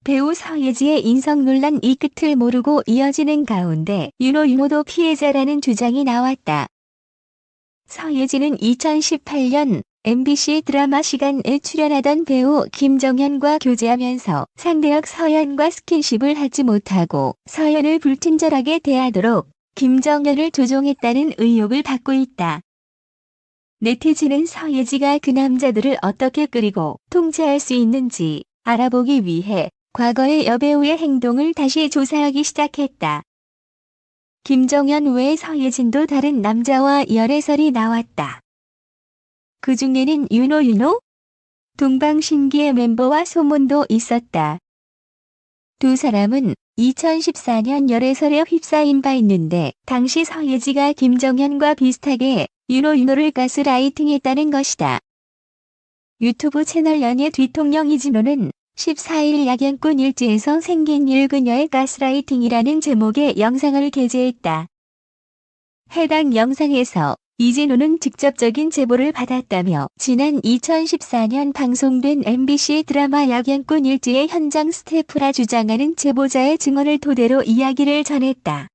배우 서예지의 인성 논란 이 끝을 모르고 이어지는 가운데 윤호도 피해자라는 주장이 나왔다. 서예지는 2018년 MBC 드라마 시간에 출연하던 배우 김정현과 교제하면서 상대역 서연과 스킨십을 하지 못하고 서연을 불친절하게 대하도록 김정현을 조종했다는 의혹을 받고 있다. 네티즌은 서예지가 그 남자들을 어떻게 끌고 통제할 수 있는지 알아보기 위해 과거의 여배우의 행동을 다시 조사하기 시작했다. 김정현 외 서예진도 다른 남자와 열애설이 나왔다. 그 중에는 윤호, 동방신기의 멤버와 소문도 있었다. 두 사람은 2014년 열애설에 휩싸인 바 있는데 당시 서예지가 김정현과 비슷하게 윤호를 가스라이팅했다는 것이다. 유튜브 채널 연예 뒤통령 이진호는 14일 약연꾼 일지에서 생긴 일 그녀의 가스라이팅이라는 제목의 영상을 게재했다. 해당 영상에서 이진호는 직접적인 제보를 받았다며 지난 2014년 방송된 MBC 드라마 약연꾼 일지의 현장 스태프라 주장하는 제보자의 증언을 토대로 이야기를 전했다.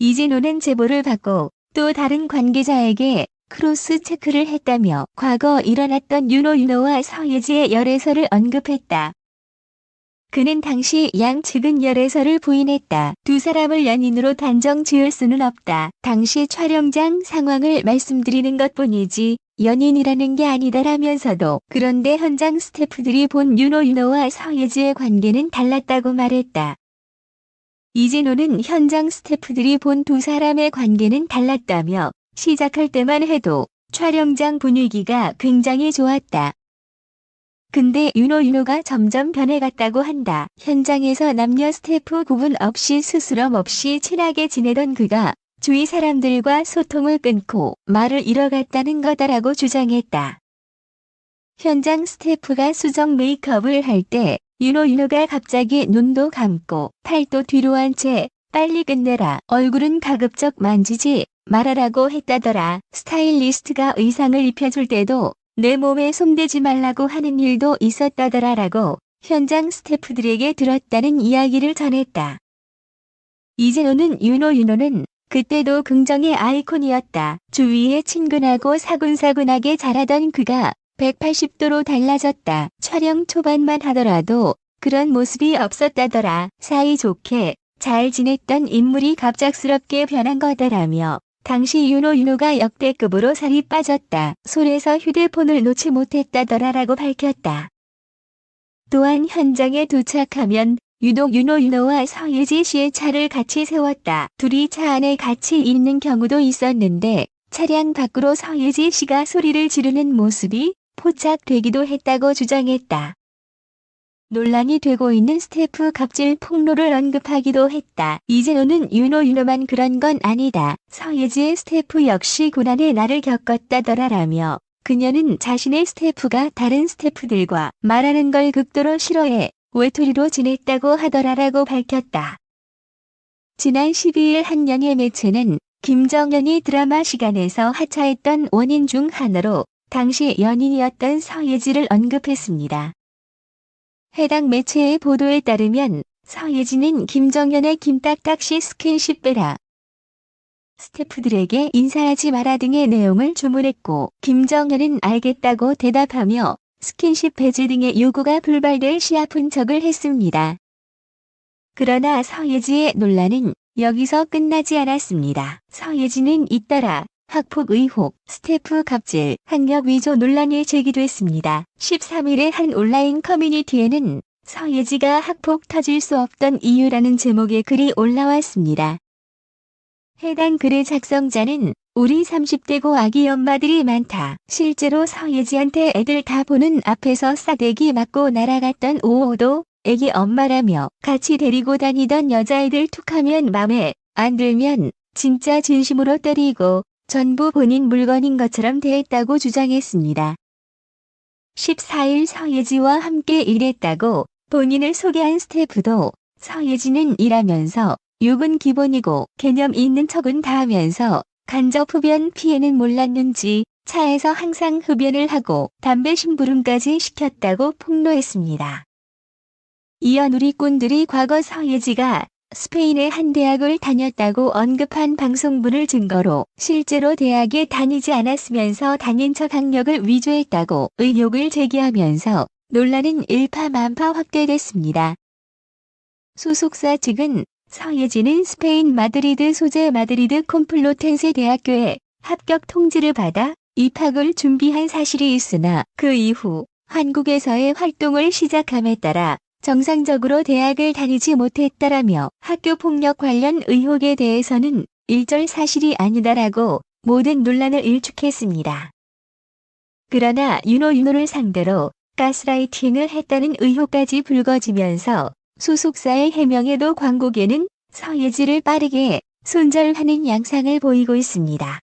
이진호는 제보를 받고 또 다른 관계자에게 크로스 체크를 했다며 과거 일어났던 윤호와 서예지의 열애설을 언급했다. 그는 당시 양 측은 열애설을 부인했다. 두 사람을 연인으로 단정 지을 수는 없다. 당시 촬영장 상황을 말씀드리는 것뿐이지 연인이라는 게 아니다라면서도 그런데 현장 스태프들이 본 윤호와 서예지의 관계는 달랐다고 말했다. 이진호는 현장 스태프들이 본 두 사람의 관계는 달랐다며 시작할 때만 해도 촬영장 분위기가 굉장히 좋았다. 근데 윤호가 점점 변해갔다고 한다. 현장에서 남녀 스태프 구분 없이 스스럼 없이 친하게 지내던 그가 주위 사람들과 소통을 끊고 말을 잃어갔다는 거다라고 주장했다. 현장 스태프가 수정 메이크업을 할 때 윤호가 갑자기 눈도 감고 팔도 뒤로 한 채 빨리 끝내라. 얼굴은 가급적 만지지 말아라고 했다더라. 스타일리스트가 의상을 입혀줄 때도 내 몸에 손대지 말라고 하는 일도 있었다더라라고 현장 스태프들에게 들었다는 이야기를 전했다. 이진호는 윤호는 그때도 긍정의 아이콘이었다. 주위에 친근하고 사근사근하게 자라던 그가 180도로 달라졌다. 촬영 초반만 하더라도 그런 모습이 없었다더라. 사이좋게 잘 지냈던 인물이 갑작스럽게 변한 거다라며 당시 윤호가 역대급으로 살이 빠졌다. 솔에서 휴대폰을 놓지 못했다더라라고 밝혔다. 또한 현장에 도착하면 유독 윤호와 서예지 씨의 차를 같이 세웠다. 둘이 차 안에 같이 있는 경우도 있었는데 차량 밖으로 서예지 씨가 소리를 지르는 모습이 포착되기도 했다고 주장했다. 논란이 되고 있는 스태프 갑질 폭로를 언급하기도 했다. 이진호는 윤호만 그런 건 아니다. 서예지의 스태프 역시 고난의 날을 겪었다더라라며 그녀는 자신의 스태프가 다른 스태프들과 말하는 걸 극도로 싫어해 외톨이로 지냈다고 하더라라고 밝혔다. 지난 12일 한 연예 매체는 김정현이 드라마 시간에서 하차했던 원인 중 하나로 당시 연인이었던 서예지를 언급했습니다. 해당 매체의 보도에 따르면 서예지는 김정현의 김딱딱씨 스킨십 빼라, 스태프들에게 인사하지 마라 등의 내용을 주문했고 김정현은 알겠다고 대답하며 스킨십 배제 등의 요구가 불발될 시 아픈 척을 했습니다. 그러나 서예지의 논란은 여기서 끝나지 않았습니다. 서예지는 잇따라 학폭 의혹, 스태프 갑질, 학력 위조 논란이 제기됐습니다. 13일에 한 온라인 커뮤니티에는 서예지가 학폭 터질 수 없던 이유라는 제목의 글이 올라왔습니다. 해당 글의 작성자는 우리 30대고 아기 엄마들이 많다. 실제로 서예지한테 애들 다 보는 앞에서 싸대기 맞고 날아갔던 오호도 애기 엄마라며 같이 데리고 다니던 여자애들 툭하면 맘에 안 들면 진짜 진심으로 때리고 전부 본인 물건인 것처럼 대했다고 주장했습니다. 14일 서예지와 함께 일했다고 본인을 소개한 스태프도 서예지는 일하면서 욕은 기본이고 개념 있는 척은 다 하면서 간접 흡연 피해는 몰랐는지 차에서 항상 흡연을 하고 담배 심부름까지 시켰다고 폭로했습니다. 이어 누리꾼들이 과거 서예지가 스페인의 한 대학을 다녔다고 언급한 방송분을 증거로 실제로 대학에 다니지 않았으면서 다닌 척 학력을 위조했다고 의혹을 제기하면서 논란은 일파만파 확대됐습니다. 소속사 측은 서예진은 스페인 마드리드 소재 마드리드 콤플로텐세 대학교에 합격 통지를 받아 입학을 준비한 사실이 있으나 그 이후 한국에서의 활동을 시작함에 따라 정상적으로 대학을 다니지 못했다라며 학교 폭력 관련 의혹에 대해서는 일절 사실이 아니다라고 모든 논란을 일축했습니다. 그러나 윤호를 상대로 가스라이팅을 했다는 의혹까지 불거지면서 소속사의 해명에도 광고계는 서예지를 빠르게 손절하는 양상을 보이고 있습니다.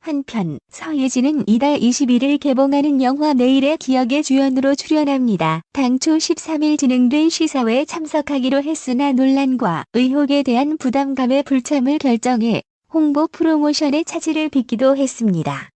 한편 서예지는 이달 21일 개봉하는 영화 내일의 기억의 주연으로 출연합니다. 당초 13일 진행된 시사회에 참석하기로 했으나 논란과 의혹에 대한 부담감에 불참을 결정해 홍보 프로모션에 차질을 빚기도 했습니다.